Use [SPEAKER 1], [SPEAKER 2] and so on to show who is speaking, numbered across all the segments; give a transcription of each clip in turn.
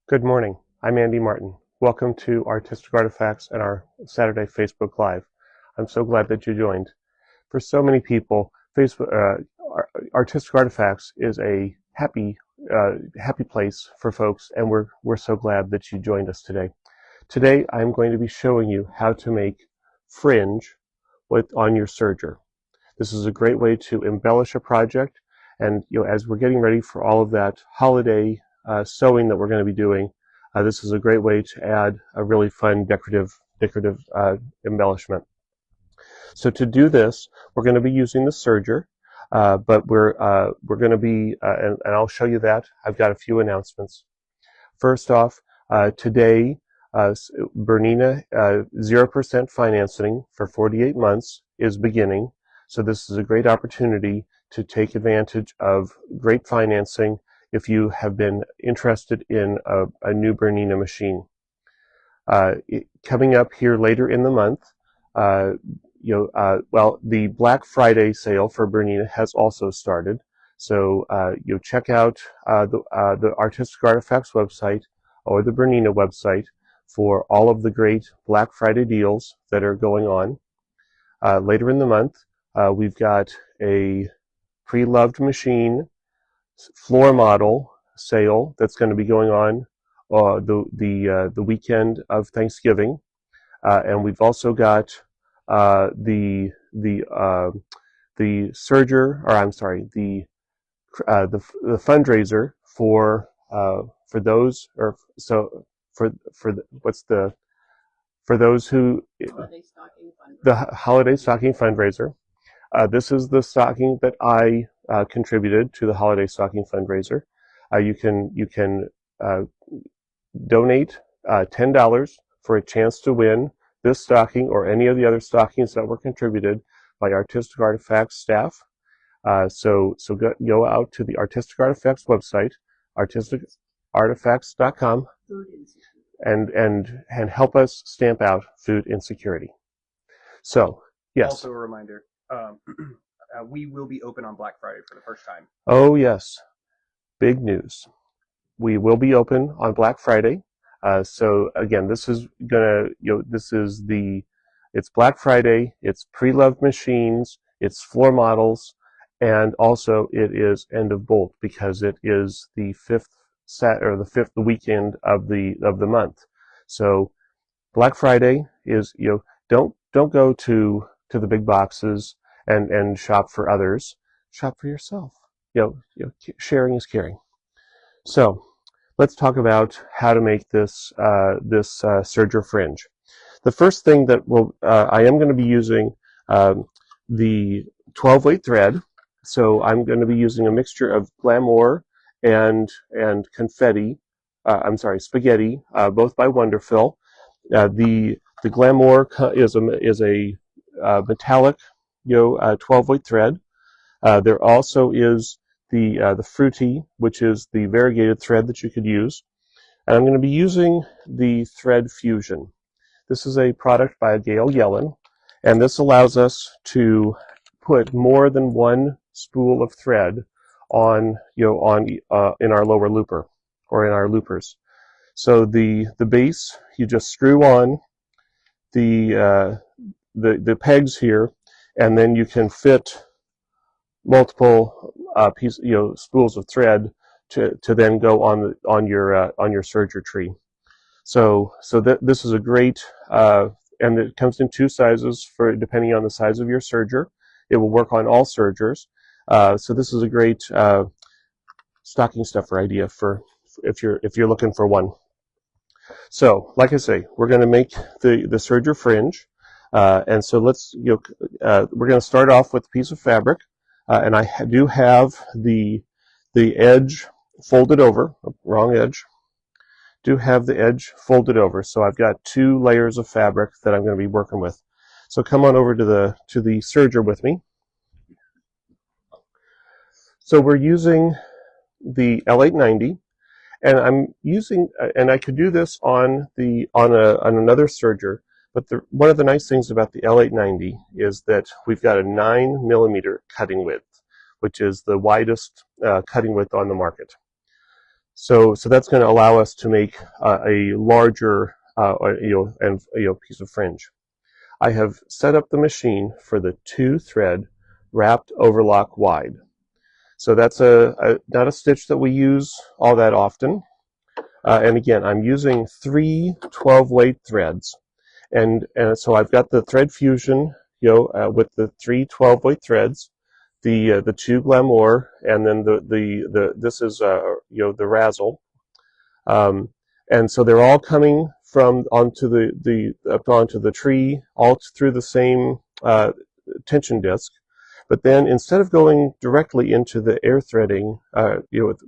[SPEAKER 1] Good morning. I'm Andy Martin. Welcome to Artistic Artifacts and our Saturday Facebook Live. I'm so glad that you joined. For so many people, Artistic Artifacts is a happy place for folks, and we're so glad that you joined us today. Today, I'm going to be showing you how to make fringe on your serger. This is a great way to embellish a project, and as we're getting ready for all of that holiday sewing that we're going to be doing, this is a great way to add a really fun decorative embellishment. So to do this, we're going to be using the serger, but we're going to be, and I'll show you that. I've got a few announcements. First off, today, BERNINA 0% financing for 48 months is beginning. So this is a great opportunity to take advantage of great financing if you have been interested in a new BERNINA machine. Coming up here later in the month, the Black Friday sale for BERNINA has also started. So check out the Artistic Artifacts website or the BERNINA website for all of the great Black Friday deals that are going on. Later in the month, we've got a pre-loved machine floor model sale that's going to be going on the weekend of Thanksgiving, and we've also got the Serger, or I'm sorry, the fundraiser for those, or so for those who the holiday stocking fundraiser. This is the stocking that I contributed to the holiday stocking fundraiser. You can donate $10 for a chance to win this stocking or any of the other stockings that were contributed by Artistic Artifacts staff. So go out to the Artistic Artifacts website, ArtisticArtifacts.com, and help us stamp out food insecurity. So, yes.
[SPEAKER 2] Also a reminder, we will be open on Black Friday for the first time.
[SPEAKER 1] Oh, yes. Big news. We will be open on Black Friday. So again, this is it's Black Friday, it's pre-loved machines, it's floor models, and also it is end of bolt because it is the fifth weekend of the month. So Black Friday is, don't go to the big boxes and shop for others. Shop for yourself. Sharing is caring. So let's talk about how to make this Serger fringe. The first thing that I am going to be using the 12-weight thread. So I'm going to be using a mixture of glamour and confetti. Spaghetti, both by Wonderfill. The glamour is a metallic 12-weight thread. There also is the fruity, which is the variegated thread that you could use. And I'm going to be using the Thread Fusion. This is a product by Gail Yellen, and this allows us to put more than one spool of thread on in our lower looper or in our loopers. So the base, you just screw on the pegs here, and then you can fit multiple spools of thread to then go on your serger tree. So this is a great, and it comes in two sizes for depending on the size of your serger. It will work on all sergers. So this is a great stocking stuffer idea for if you're looking for one. So like I say, we're going to make the serger fringe, and so we're going to start off with a piece of fabric. And I do have the edge folded over, wrong edge. Do have the edge folded over, so I've got two layers of fabric that I'm going to be working with. So come on over to the serger with me. So we're using the L890, and I'm using, and I could do this on another serger. But one of the nice things about the L890 is that we've got a 9mm cutting width, which is the widest cutting width on the market. So that's going to allow us to make a larger piece of fringe. I have set up the machine for the 2-thread wrapped overlock wide. So that's not a stitch that we use all that often. And again, I'm using 3 12-weight threads. And so I've got the thread fusion, with the 3 12-weight threads, the 2 glamour, and then this is the razzle. And so they're all coming from onto the tree, all through the same tension disc. But then instead of going directly into the air threading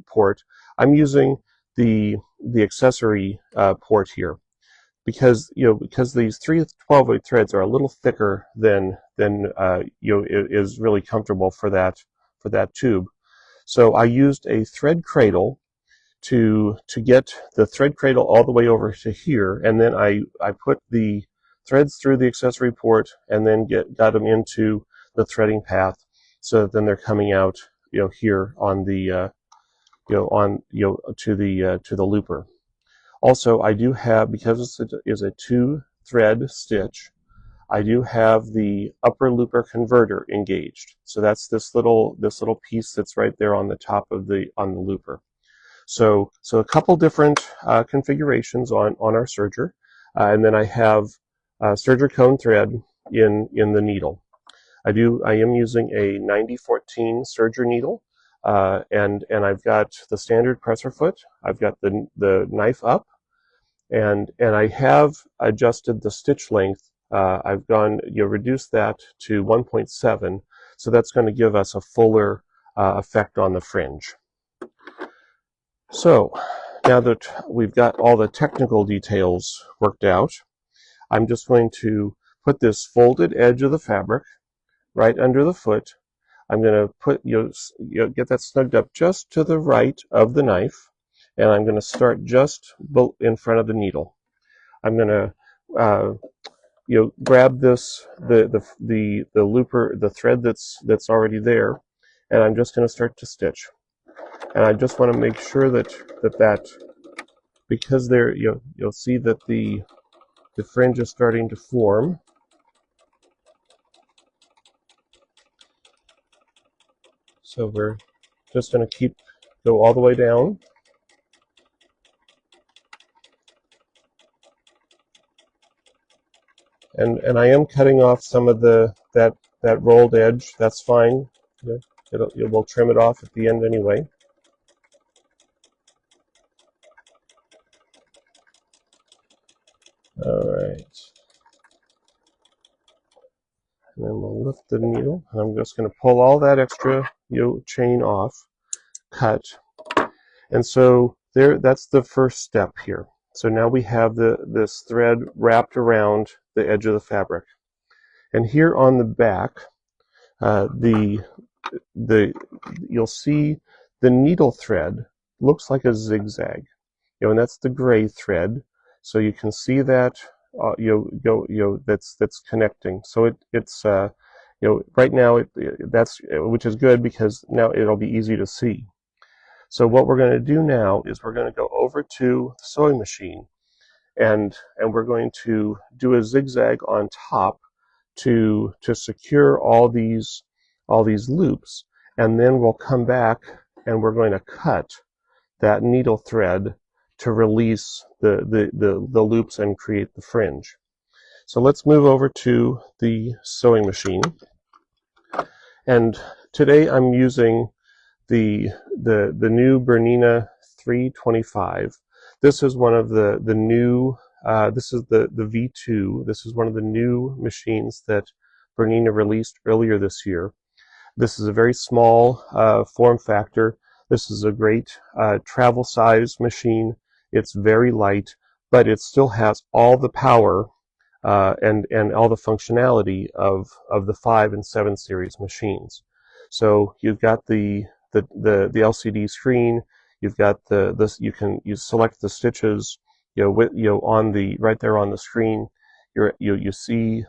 [SPEAKER 1] port, I'm using the accessory port here, because these 3 12-weight threads are a little thicker than is really comfortable for that tube. So I used a thread cradle to get the thread cradle all the way over to here, and then I put the threads through the accessory port, and then got them into the threading path, so that then they're coming out here on the to the looper. Also, I do have, because it is a 2-thread stitch, I do have the upper looper converter engaged. So that's this little piece that's right there on the top of the looper. So a couple different configurations on our serger, and then I have serger cone thread in the needle. I am using a 9014 serger needle, and I've got the standard presser foot. I've got the knife up, and I have adjusted the stitch length. I've reduced that to 1.7, so that's going to give us a fuller effect on the fringe. So now that we've got all the technical details worked out, I'm just going to put this folded edge of the fabric right under the foot. I'm going to put get that snugged up just to the right of the knife, and I'm going to start just in front of the needle. I'm going to grab the looper, the thread that's already there, and I'm just going to start to stitch. And I just want to make sure that because there you'll see that the fringe is starting to form. So we're just going to go all the way down. And I am cutting off some of that rolled edge. That's fine. We'll trim it off at the end anyway. All right. And then we'll lift the needle, and I'm just going to pull all that extra chain off, cut. And so that's the first step here. So now we have this thread wrapped around the edge of the fabric. And here on the back, you'll see the needle thread looks like a zigzag, and that's the gray thread. So you can see that that's connecting. So it's right now that's, which is good, because now it'll be easy to see. So what we're going to do now is we're going to go over to the sewing machine, and we're going to do a zigzag on top to secure all these loops, and then we'll come back and we're going to cut that needle thread to release the loops and create the fringe. So let's move over to the sewing machine, and today I'm using the new BERNINA 325. This is one of the new, this is the V2. This is one of the new machines that BERNINA released earlier this year. This is a very small form factor. This is a great travel size machine. It's very light, but it still has all the power and all the functionality of the 5 and 7 series machines. So you've got the LCD screen. You've got you select the stitches on right there on the screen. You see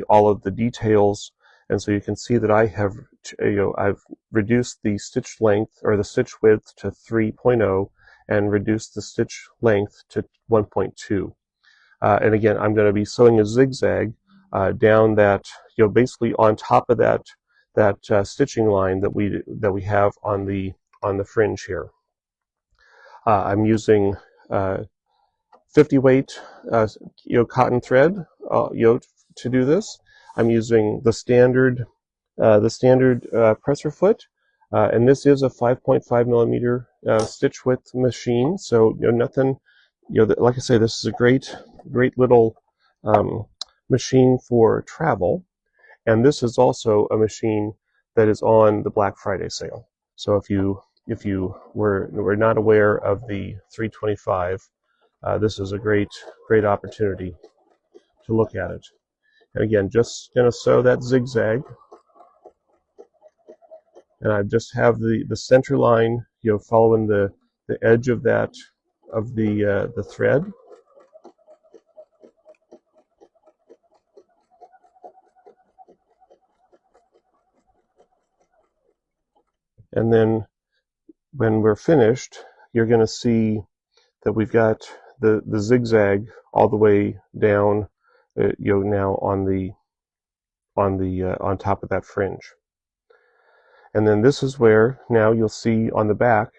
[SPEAKER 1] all of the details, and so you can see that I've reduced the stitch length or the stitch width to 3.0, and reduce the stitch length to 1.2. And again, I'm going to be sewing a zigzag down that, basically on top of that stitching line that we have on the fringe here. I'm using 50 weight cotton thread to do this. I'm using the standard presser foot, and this is a 5.5 millimeter stitch width machine. So nothing, like I say, this is a great little machine for travel. And this is also a machine that is on the Black Friday sale. So if you were not aware of the 325, this is a great opportunity to look at it. And again, just going to sew that zigzag, and I just have the center line, following the edge of the thread. And then when we're finished, you're going to see that we've got the zigzag all the way down, now on top of that fringe. And then this is where now you'll see on the back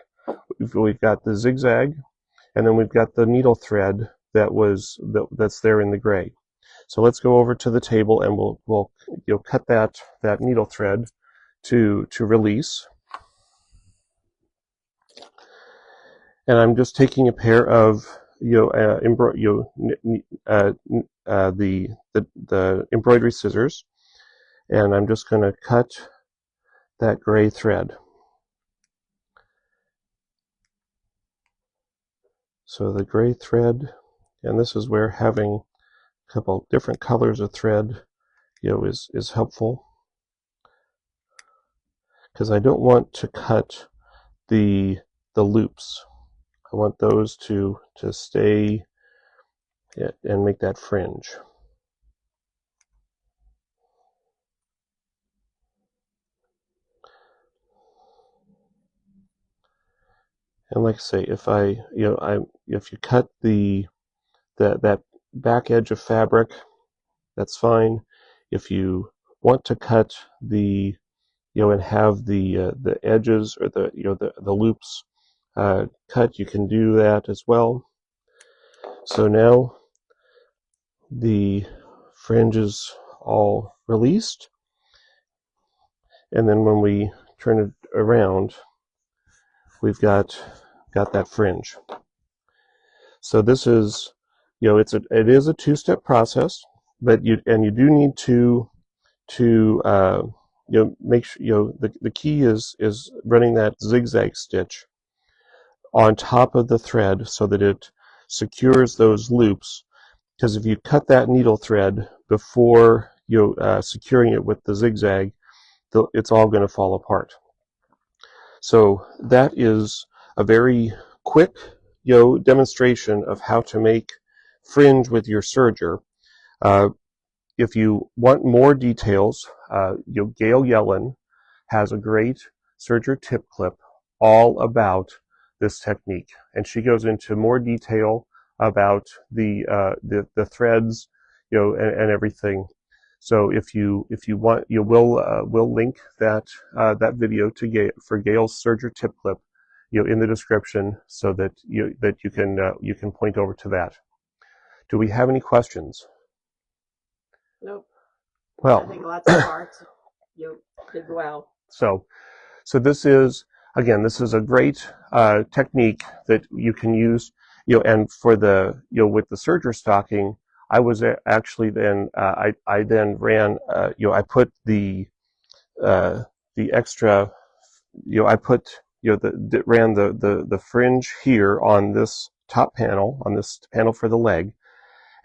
[SPEAKER 1] we've got the zigzag, and then we've got the needle thread that's there in the gray. So let's go over to the table, and we'll cut that needle thread to release. And I'm just taking a pair of the embroidery scissors, and I'm just going to cut that gray thread. So the gray thread, and this is where having a couple different colors of thread is helpful, because I don't want to cut the loops. I want those to stay and make that fringe. And like I say, if you cut that back edge of fabric, that's fine. If you want to cut and have the edges or the loops cut, you can do that as well. So now the fringe is all released, and then when we turn it around, we've got that fringe. So this is, it is a two-step process, but you do need to make sure, the key is running that zigzag stitch on top of the thread so that it secures those loops, because if you cut that needle thread before securing it with the zigzag, it's all going to fall apart. So that is a very quick demonstration of how to make fringe with your serger. If you want more details, Gail Yellen has a great serger tip clip all about this technique, and she goes into more detail about the threads, and everything. So if you want, we'll link that video for Gail's serger tip clip, in the description, so that you can point over to that. Do we have any questions?
[SPEAKER 3] Nope.
[SPEAKER 1] Well,
[SPEAKER 3] I think lots of parts did well.
[SPEAKER 1] So this is, again, this is a great technique that you can use, and for the, with the serger stocking, I was actually then, I then ran, I put the extra, I put, ran the fringe here on this top panel, on this panel for the leg,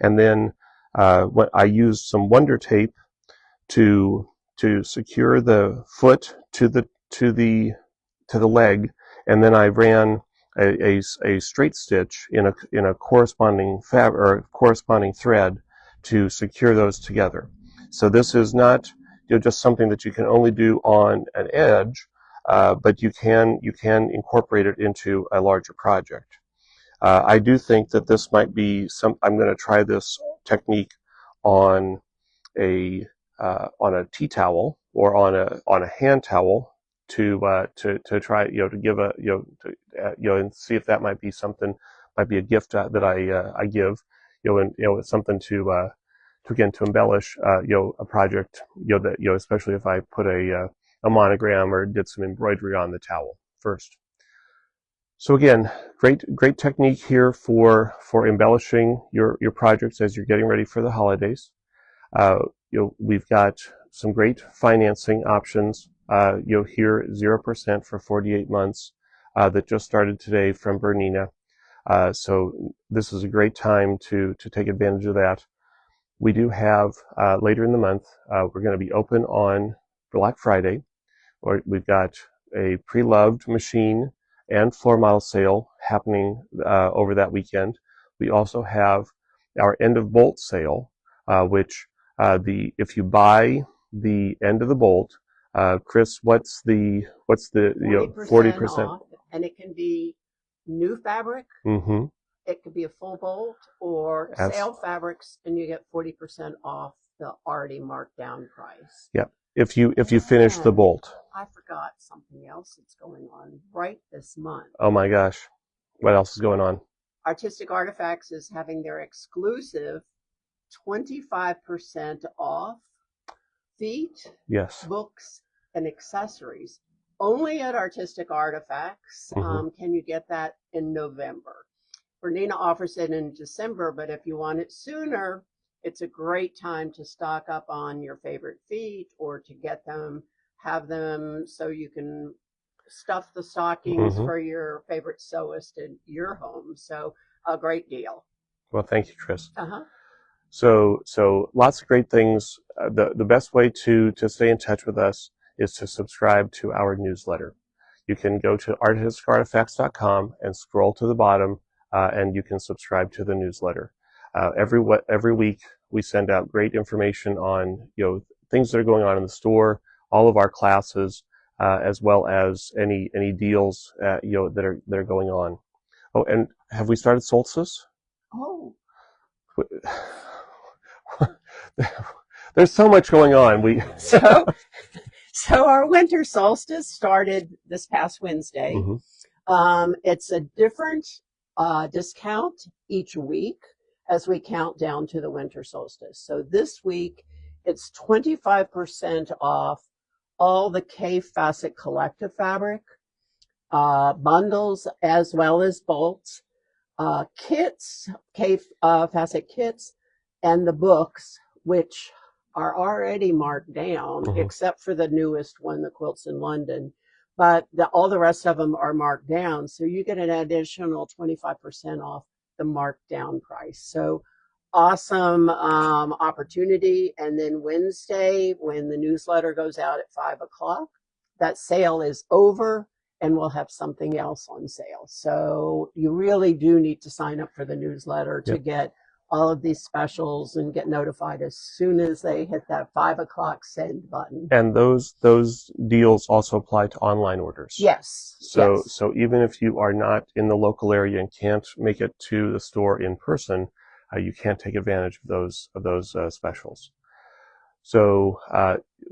[SPEAKER 1] and then what I used some Wonder Tape to secure the foot to the leg, and then I ran a straight stitch in a corresponding corresponding thread to secure those together. So this is not just something that you can only do on an edge. but you can incorporate it into a larger project. I do think that this might be I'm going to try this technique on a tea towel or on a hand towel to try, to give a, and see if that might be something, might be a gift that I give, and it's something to again, to embellish, a project, that, especially if I put a monogram or did some embroidery on the towel first. So again, great technique here for embellishing your projects as you're getting ready for the holidays. We've got some great financing options, here 0% for 48 months, that just started today from BERNINA. So this is a great time to take advantage of that. We do have, later in the month, we're going to be open on Black Friday, or we've got a pre-loved machine and floor model sale happening, over that weekend. We also have our end of bolt sale, which, if you buy the end of the bolt, Chris, what's the 40%
[SPEAKER 3] off, and it can be new fabric.
[SPEAKER 1] Mm-hmm.
[SPEAKER 3] It could be a full bolt or sale fabrics, and you get 40% off the already marked down price.
[SPEAKER 1] Yep. If you finish the bolt.
[SPEAKER 3] I forgot something else that's going on right this month.
[SPEAKER 1] Oh my gosh. What else is going on?
[SPEAKER 3] Artistic Artifacts is having their exclusive 25% off feet,
[SPEAKER 1] Yes,
[SPEAKER 3] books, and accessories. Only at Artistic Artifacts can you get that in November. BERNINA offers it in December, but if you want it sooner, it's a great time to stock up on your favorite feet or to get them, have them so you can stuff the stockings for your favorite sewist in your home. So a great deal.
[SPEAKER 1] Well, thank you, Chris.
[SPEAKER 3] Uh-huh.
[SPEAKER 1] So lots of great things. The best way to stay in touch with us is to subscribe to our newsletter. You can go to ArtisticArtifacts.com and scroll to the bottom, and you can subscribe to the newsletter. Every week we send out great information on things that are going on in the store, all of our classes, as well as any deals that are going on. Oh, and have we started Solstice?
[SPEAKER 3] Oh.
[SPEAKER 1] There's so much going on.
[SPEAKER 3] So our winter solstice started this past Wednesday. It's a different discount each week as we count down to the winter solstice. So this week it's 25% off all the K Facet collective fabric, bundles as well as bolts, kits, K Facet kits, and the books, which are already marked down, except for the newest one, the Quilts in London. But all the rest of them are marked down. So you get an additional 25% off the marked down price. So awesome opportunity. And then Wednesday, when the newsletter goes out at 5 o'clock, that sale is over and we'll have something else on sale. So you really do need to sign up for the newsletter to get all of these specials and get notified as soon as they hit that 5 o'clock send button.
[SPEAKER 1] And those deals also apply to online orders.
[SPEAKER 3] Yes.
[SPEAKER 1] So even if you are not in the local area and can't make it to the store in person, you can take advantage of those specials. So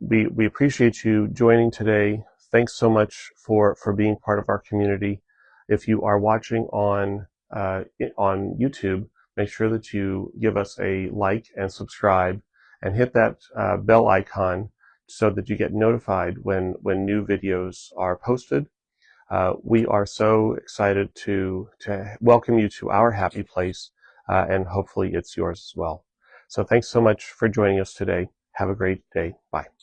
[SPEAKER 1] we appreciate you joining today. Thanks so much for being part of our community. If you are watching on YouTube, make sure that you give us a like and subscribe and hit that bell icon so that you get notified when new videos are posted. We are so excited to welcome you to our happy place, and hopefully it's yours as well. So thanks so much for joining us today. Have a great day. Bye.